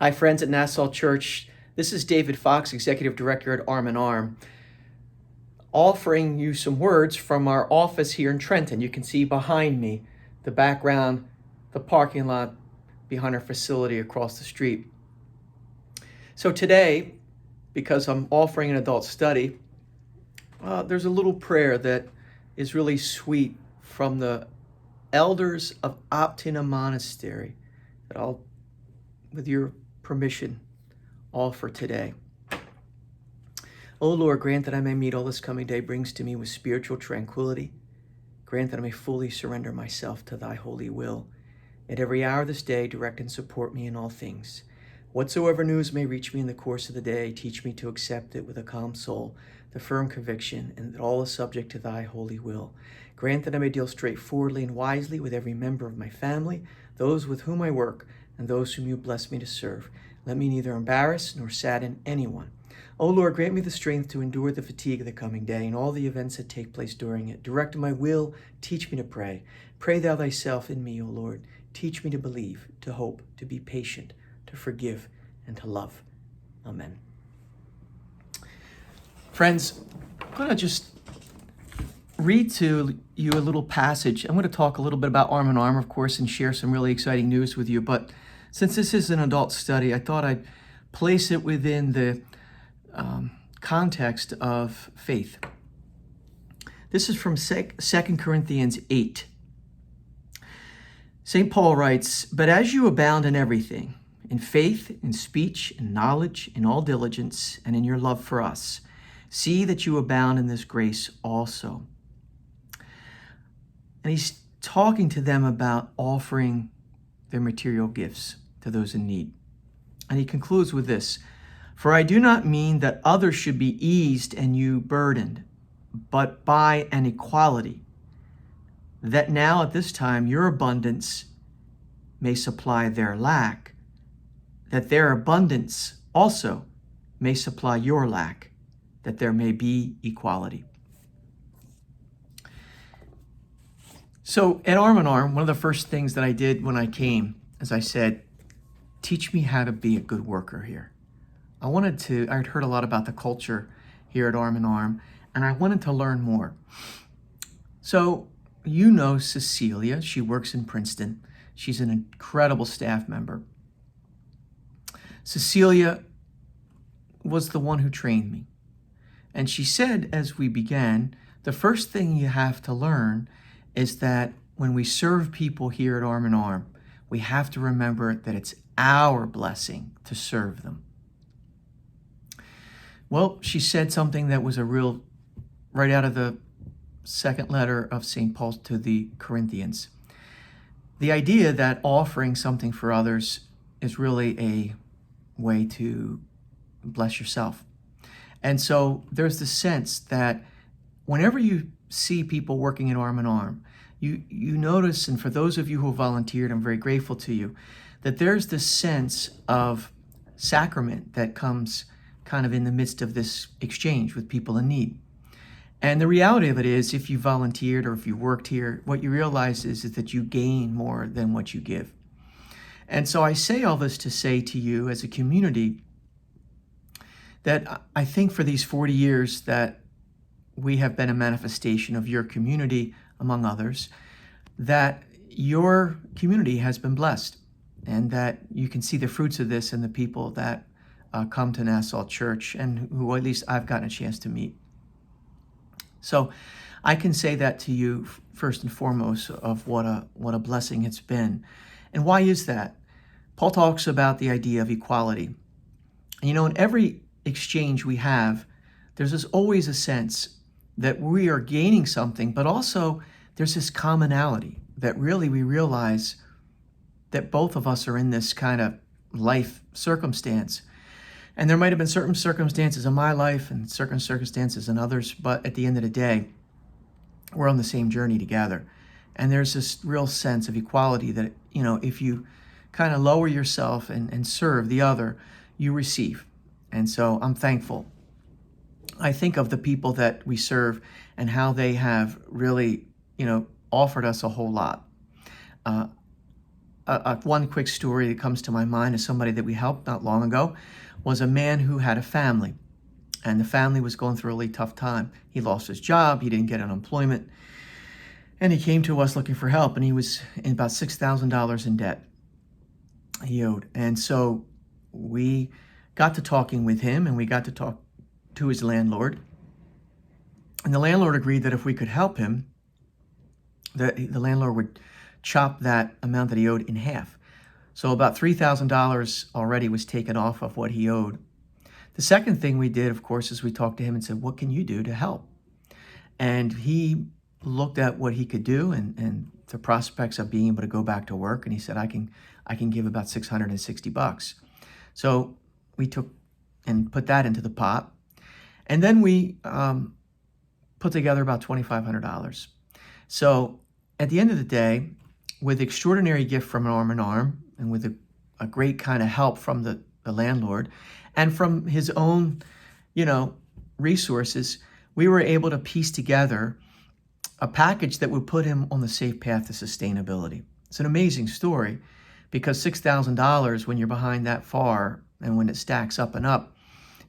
Hi, friends at Nassau Church. This is David Fox, Executive Director at Arm in Arm, offering you some words from our office here in Trenton. You can see behind me the background, the parking lot behind our facility across the street. So today, because I'm offering an adult study, there's a little prayer that is really sweet from the elders of Optina Monastery that I'll, with your permission, offer today. O Lord, grant that I may meet all this coming day brings to me with spiritual tranquility. Grant that I may fully surrender myself to thy holy will. At every hour of this day, direct and support me in all things. Whatsoever news may reach me in the course of the day, teach me to accept it with a calm soul, the firm conviction, and that all is subject to thy holy will. Grant that I may deal straightforwardly and wisely with every member of my family, those with whom I work, and those whom you bless me to serve. Let me neither embarrass nor sadden anyone. O Lord, grant me the strength to endure the fatigue of the coming day and all the events that take place during it. Direct my will, teach me to pray. Pray thou thyself in me, O Lord. Teach me to believe, to hope, to be patient, to forgive, and to love. Amen. Friends, I'm going to just read to you a little passage. I'm going to talk a little bit about Arm in Arm, of course, and share some really exciting news with you. But since this is an adult study, I thought I'd place it within the context of faith. This is from 2 Corinthians 8. St. Paul writes, "But as you abound in everything, in faith, in speech, in knowledge, in all diligence, and in your love for us, see that you abound in this grace also." And he's talking to them about offering their material gifts to those in need. And he concludes with this, "For I do not mean that others should be eased and you burdened, but by an equality, that now at this time your abundance may supply their lack, that their abundance also may supply your lack, that there may be equality." So at Arm in Arm, one of the first things that I did when I came, as I said, teach me how to be a good worker here. I'd heard a lot about the culture here at Arm in Arm, and I wanted to learn more. So, you know Cecilia, she works in Princeton. She's an incredible staff member. Cecilia was the one who trained me. And she said, as we began, the first thing you have to learn is that when we serve people here at Arm in Arm, we have to remember that it's our blessing to serve them. Well, she said something that was right out of the second letter of St. Paul to the Corinthians. The idea that offering something for others is really a way to bless yourself. And so there's the sense that whenever you see people working in Arm in Arm, you notice, and for those of you who volunteered, I'm very grateful to you, that there's this sense of sacrament that comes kind of in the midst of this exchange with people in need. And the reality of it is, if you volunteered or if you worked here, what you realize is that you gain more than what you give. And so I say all this to say to you as a community that I think for these 40 years that we have been a manifestation of your community, among others, that your community has been blessed and that you can see the fruits of this in the people that come to Nassau Church and who at least I've gotten a chance to meet. So I can say that to you first and foremost of what a blessing it's been. And why is that? Paul talks about the idea of equality. And in every exchange we have, there's always a sense that we are gaining something, but also there's this commonality that really we realize that both of us are in this kind of life circumstance. And there might have been certain circumstances in my life and certain circumstances in others, but at the end of the day, we're on the same journey together. And there's this real sense of equality that, if you kind of lower yourself and serve the other, you receive. And so I'm thankful. I think of the people that we serve and how they have really, offered us a whole lot. one quick story that comes to my mind is somebody that we helped not long ago was a man who had a family, and the family was going through a really tough time. He lost his job, he didn't get unemployment, and he came to us looking for help, and he was in about $6,000 in debt he owed. And so we got to talking with him, and we got to talk to his landlord. And the landlord agreed that if we could help him, the landlord would chop that amount that he owed in half. So about $3,000 already was taken off of what he owed. The second thing we did, of course, is we talked to him and said, what can you do to help? And he looked at what he could do and the prospects of being able to go back to work. And he said, I can give about $660. So we took and put that into the pot. And then we put together about $2,500. So at the end of the day, with extraordinary gift from Arm in Arm and with a great kind of help from the landlord and from his own, resources, we were able to piece together a package that would put him on the safe path to sustainability. It's an amazing story because $6,000 when you're behind that far and when it stacks up and up,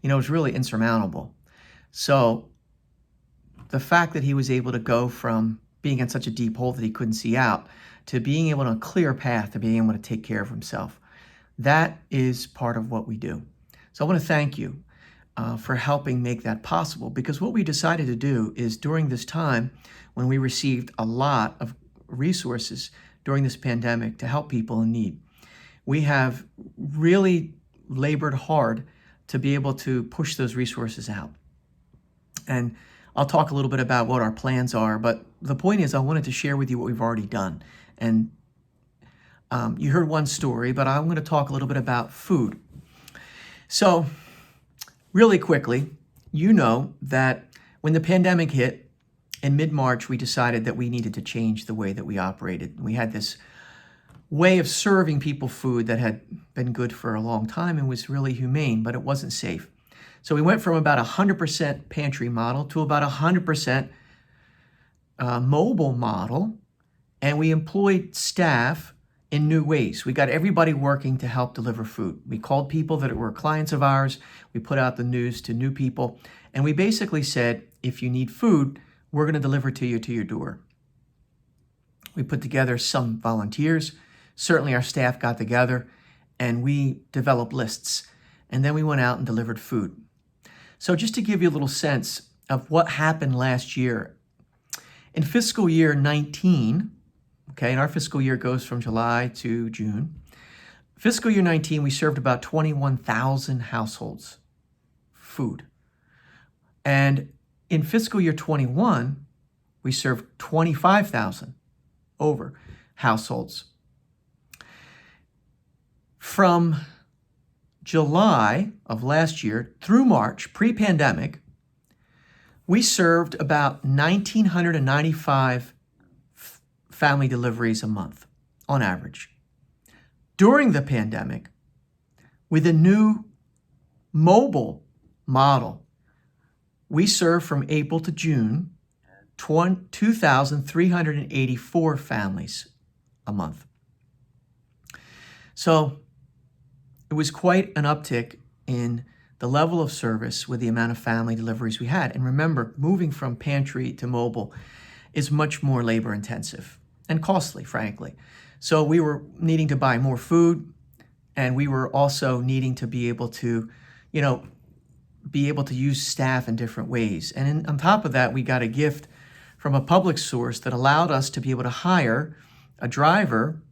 is really insurmountable. So the fact that he was able to go from being in such a deep hole that he couldn't see out to being able to a clear path to being able to take care of himself, that is part of what we do. So I want to thank you for helping make that possible, because what we decided to do is during this time when we received a lot of resources during this pandemic to help people in need, we have really labored hard to be able to push those resources out. And I'll talk a little bit about what our plans are, but the point is I wanted to share with you what we've already done. And you heard one story, but I'm going to talk a little bit about food. So really quickly, that when the pandemic hit in mid-March, we decided that we needed to change the way that we operated. We had this way of serving people food that had been good for a long time and was really humane, but it wasn't safe. So we went from about 100% pantry model to about 100% mobile model, and we employed staff in new ways. We got everybody working to help deliver food. We called people that were clients of ours. We put out the news to new people, and we basically said, if you need food, we're going to deliver to you to your door. We put together some volunteers. Certainly our staff got together, and we developed lists, and then we went out and delivered food. So just to give you a little sense of what happened last year, in fiscal year 19, and our fiscal year goes from July to June, fiscal year 19, we served about 21,000 households food. And in fiscal year 21, we served 25,000 over households. From July of last year through March, pre-pandemic, we served about 1,995 family deliveries a month on average. During the pandemic, with a new mobile model, we served from April to June 2,384 families a month. So it was quite an uptick in the level of service with the amount of family deliveries we had. And remember, moving from pantry to mobile is much more labor intensive and costly, frankly. So we were needing to buy more food, and we were also needing to be able to, use staff in different ways. And on top of that, we got a gift from a public source that allowed us to be able to hire a driver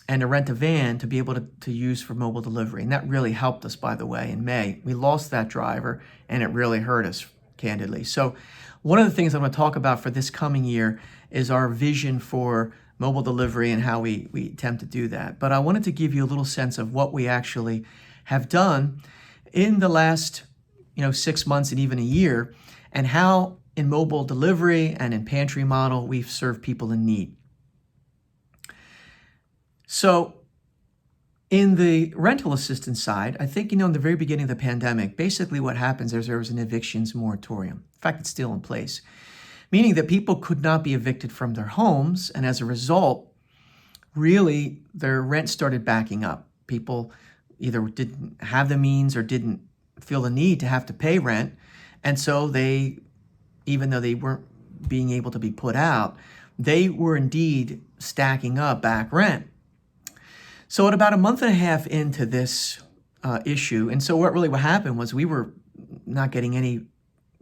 and to rent a van to be able to use for mobile delivery. And that really helped us, by the way, in May. We lost that driver, and it really hurt us, candidly. So one of the things I'm going to talk about for this coming year is our vision for mobile delivery and how we attempt to do that. But I wanted to give you a little sense of what we actually have done in the last 6 months and even a year, and how in mobile delivery and in pantry model we've served people in need. So in the rental assistance side, I think, in the very beginning of the pandemic, basically what happens is there was an evictions moratorium. In fact, it's still in place, meaning that people could not be evicted from their homes. And as a result, really their rent started backing up. People either didn't have the means or didn't feel the need to have to pay rent. And so they, even though they weren't being able to be put out, they were indeed stacking up back rent. So at about a month and a half into this issue, and so what happened was we were not getting any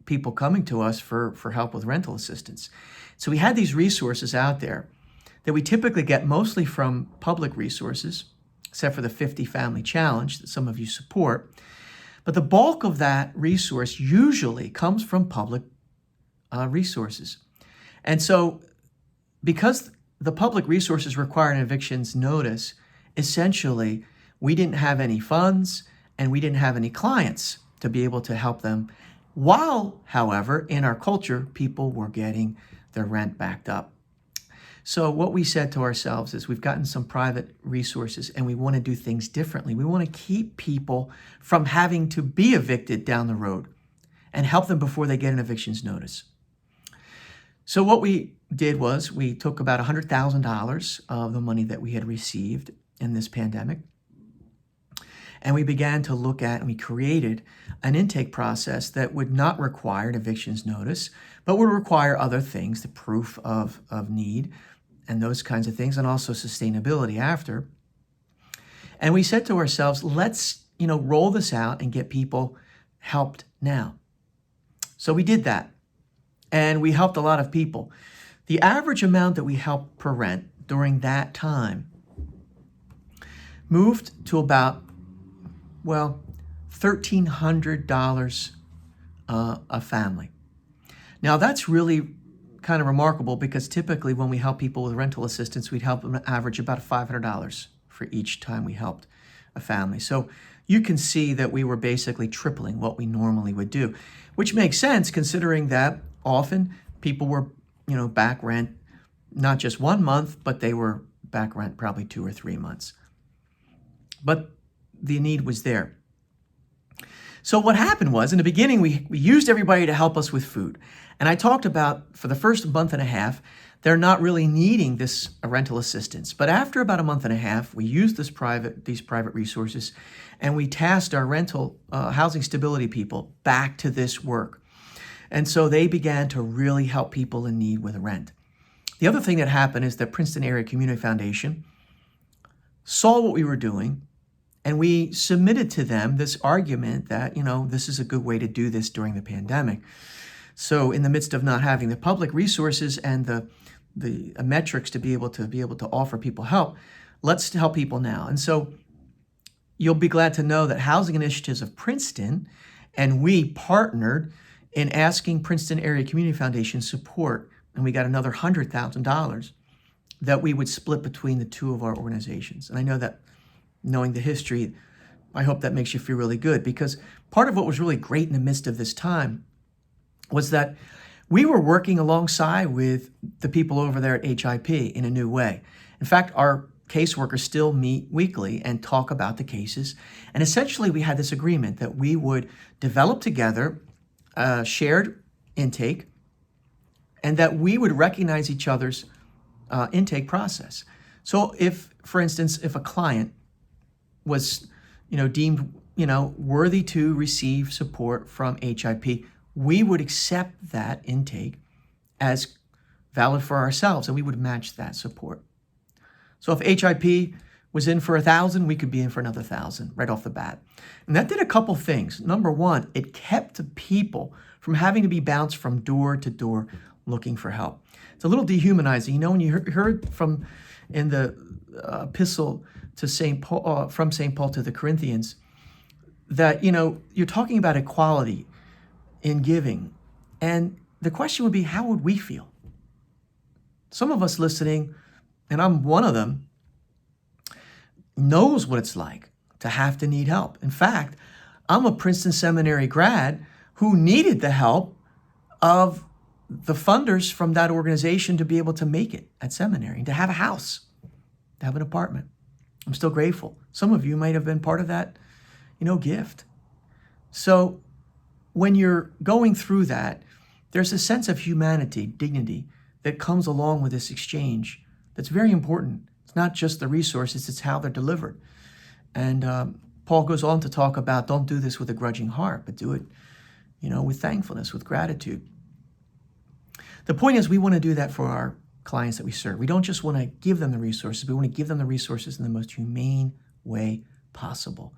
people coming to us for help with rental assistance. So we had these resources out there that we typically get mostly from public resources, except for the 50 Family Challenge that some of you support. But the bulk of that resource usually comes from public resources. And so because the public resources require an evictions notice, essentially, we didn't have any funds and we didn't have any clients to be able to help them. While, however, in our culture, people were getting their rent backed up. So what we said to ourselves is we've gotten some private resources and we want to do things differently. We want to keep people from having to be evicted down the road and help them before they get an evictions notice. So what we did was we took about $100,000 of the money that we had received in this pandemic, and we began to look at, and we created an intake process that would not require an evictions notice, but would require other things, the proof of need and those kinds of things, and also sustainability after. And we said to ourselves, let's roll this out and get people helped now. So we did that, and we helped a lot of people. The average amount that we helped per rent during that time moved to about, $1,300 a family. Now that's really kind of remarkable because typically when we help people with rental assistance, we'd help them average about $500 for each time we helped a family. So you can see that we were basically tripling what we normally would do, which makes sense considering that often people were, back rent not just 1 month, but they were back rent probably 2 or 3 months. But the need was there. So what happened was, in the beginning, we used everybody to help us with food. And I talked about, for the first month and a half, they're not really needing this rental assistance. But after about a month and a half, we used these private resources, and we tasked our rental housing stability people back to this work. And so they began to really help people in need with rent. The other thing that happened is that Princeton Area Community Foundation saw what we were doing, and we submitted to them this argument that, this is a good way to do this during the pandemic. So in the midst of not having the public resources and the metrics to be able to offer people help, let's help people now. And so you'll be glad to know that Housing Initiatives of Princeton and we partnered in asking Princeton Area Community Foundation support, and we got another $100,000 that we would split between the two of our organizations. And I know that, knowing the history, I hope that makes you feel really good, because part of what was really great in the midst of this time was that we were working alongside with the people over there at HIP in a new way. In fact, our caseworkers still meet weekly and talk about the cases. And essentially, we had this agreement that we would develop together a shared intake and that we would recognize each other's intake process. So if, for instance, if a client was, deemed, worthy to receive support from HIP, we would accept that intake as valid for ourselves, and we would match that support. So if HIP was in for 1,000, we could be in for another 1,000 right off the bat. And that did a couple things. Number one, it kept the people from having to be bounced from door to door looking for help. It's a little dehumanizing. When you heard in the epistle to St. Paul, from St. Paul to the Corinthians, that, you're talking about equality in giving. And the question would be, how would we feel? Some of us listening, and I'm one of them, knows what it's like to have to need help. In fact, I'm a Princeton Seminary grad who needed the help of the funders from that organization to be able to make it at seminary, to have a house, to have an apartment. I'm still grateful. Some of you might have been part of that, gift. So when you're going through that, there's a sense of humanity, dignity that comes along with this exchange that's very important. It's It's not just the resources, it's how they're delivered. And Paul goes on to talk about don't do this with a grudging heart, but do it, with thankfulness, with gratitude. The point is we want to do that for our clients that we serve. We don't just want to give them the resources, we want to give them the resources in the most humane way possible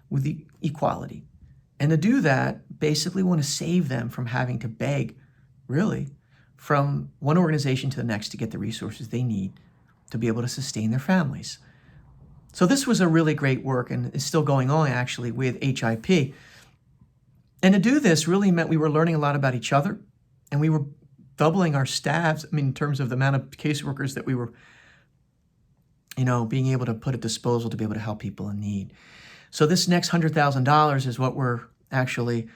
with the equality. And to do that, basically want to save them from having to beg, really, from one organization to the next to get the resources they need to be able to sustain their families. So this was a really great work and is still going on actually with HIP. And to do this really meant we were learning a lot about each other and we were doubling our staffs, in terms of the amount of caseworkers that we were, being able to put at disposal to be able to help people in need. So this next $100,000 is what we're actually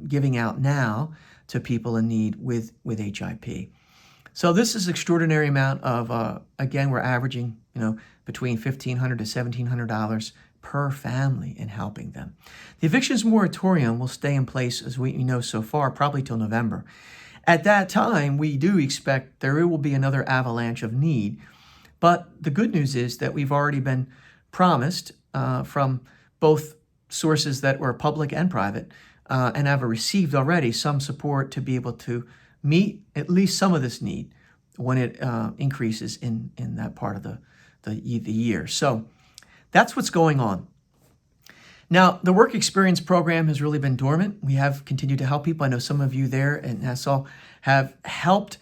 giving out now to people in need with HIP. So this is an extraordinary amount of, again, we're averaging, between $1,500 to $1,700 per family in helping them. The evictions moratorium will stay in place, as we know so far, probably till November. At that time, we do expect there will be another avalanche of need. But the good news is that we've already been promised from both sources that were public and private and have received already some support to be able to meet at least some of this need when it increases in that part of the year. So that's what's going on. Now, the work experience program has really been dormant. We have continued to help people. I know some of you there in Nassau have helped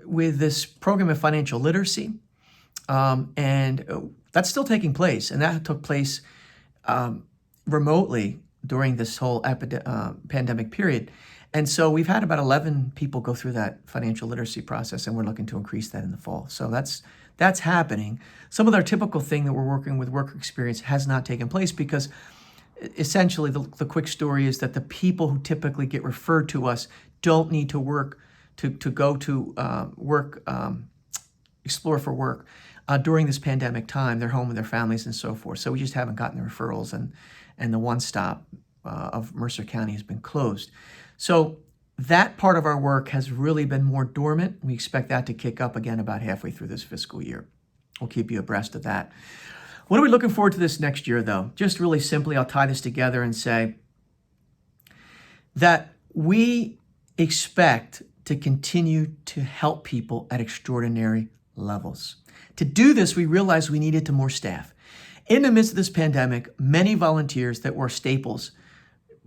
with this program of financial literacy. And that's still taking place. And that took place remotely during this whole pandemic period. And so we've had about 11 people go through that financial literacy process, and we're looking to increase that in the fall. So that's happening. Some of our typical thing that we're working with work experience has not taken place because essentially the quick story is that the people who typically get referred to us don't need to work to go to work, explore for work during this pandemic time. They're home with their families and so forth. So we just haven't gotten the referrals, and the one stop of Mercer County has been closed. So that part of our work has really been more dormant. We expect that to kick up again about halfway through this fiscal year. We'll keep you abreast of that. What are we looking forward to this next year, though? Just really simply, I'll tie this together and say that we expect to continue to help people at extraordinary levels. To do this, we realized we needed more staff. In the midst of this pandemic, many volunteers that were staples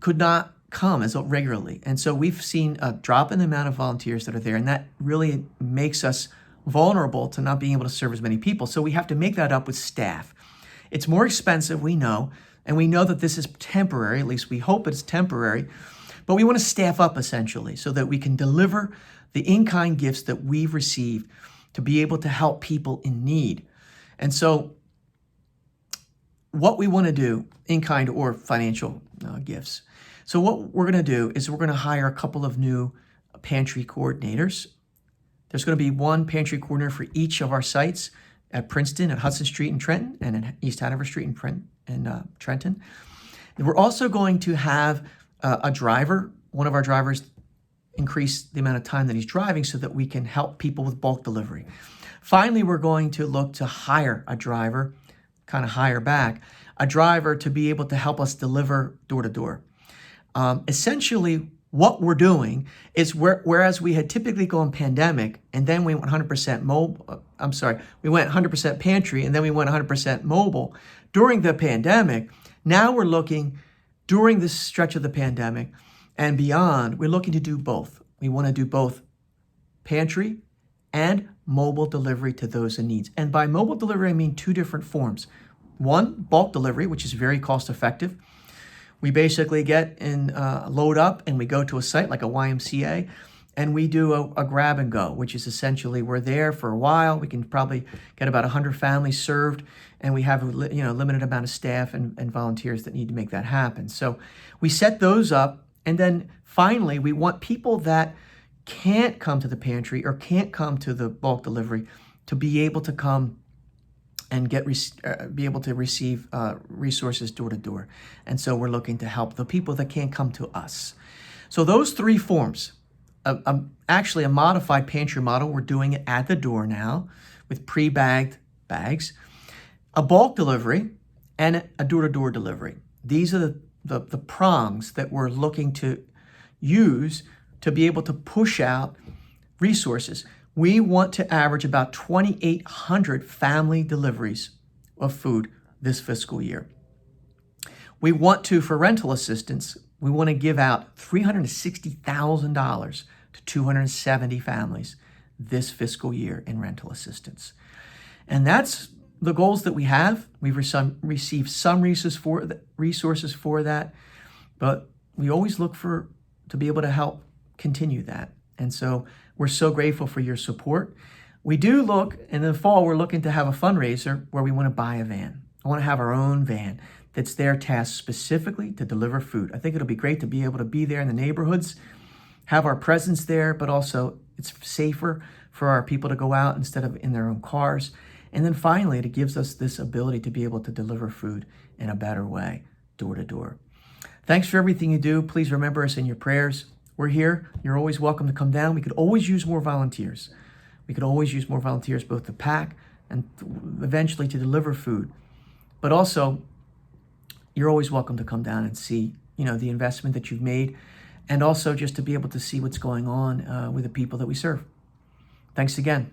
could not come as regularly. And so we've seen a drop in the amount of volunteers that are there, and that really makes us vulnerable to not being able to serve as many people. So we have to make that up with staff. It's more expensive, we know, and we know that this is temporary, at least we hope it's temporary, but we want to staff up essentially so that we can deliver the in-kind gifts that we've received to be able to help people in need. And so what we want to do, in-kind or financial gifts. So what we're going to do is we're going to hire a couple of new pantry coordinators. There's going to be one pantry coordinator for each of our sites at Princeton, at Hudson Street in Trenton, and at East Hanover Street in Trenton. And we're also going to have a driver, one of our drivers, increase the amount of time that he's driving so that we can help people with bulk delivery. Finally, we're going to look to hire a driver, kind of hire back, a driver to be able to help us deliver door to door. Essentially, what we're doing is whereas we had typically gone pandemic and then we went 100% mobile, we went 100% pantry and then we went 100% mobile during the pandemic. Now we're looking during this stretch of the pandemic and beyond, we're looking to do both. We want to do both pantry and mobile delivery to those in need. And by mobile delivery, I mean two different forms. One, bulk delivery, which is very cost effective. We basically get in, load up and we go to a site like a YMCA and we do a grab and go, which is essentially we're there for a while. We can probably get about 100 families served and we have a limited amount of staff and volunteers that need to make that happen. So we set those up, and then finally we want people that can't come to the pantry or can't come to the bulk delivery to be able to come and be able to receive resources door to door. And so we're looking to help the people that can't come to us. So those three forms, actually a modified pantry model, we're doing it at the door now with pre-bagged bags, a bulk delivery, and a door-to-door delivery. These are the prongs that we're looking to use to be able to push out resources. We want to average about 2,800 family deliveries of food this fiscal year. We want to, for rental assistance, we want to give out $360,000 to 270 families this fiscal year in rental assistance. And that's the goals that we have. We've received some resources for that, but we always look to be able to help continue that. And so we're so grateful for your support. We do look, in the fall, we're looking to have a fundraiser where we want to buy a van. I want to have our own van that's there tasked specifically to deliver food. I think it'll be great to be able to be there in the neighborhoods, have our presence there, but also it's safer for our people to go out instead of in their own cars. And then finally, it gives us this ability to be able to deliver food in a better way, door to door. Thanks for everything you do. Please remember us in your prayers. We're here. You're always welcome to come down. We could always use more volunteers. We could always use more volunteers, both to pack and eventually to deliver food. But also, you're always welcome to come down and see, the investment that you've made, and also just to be able to see what's going on with the people that we serve. Thanks again.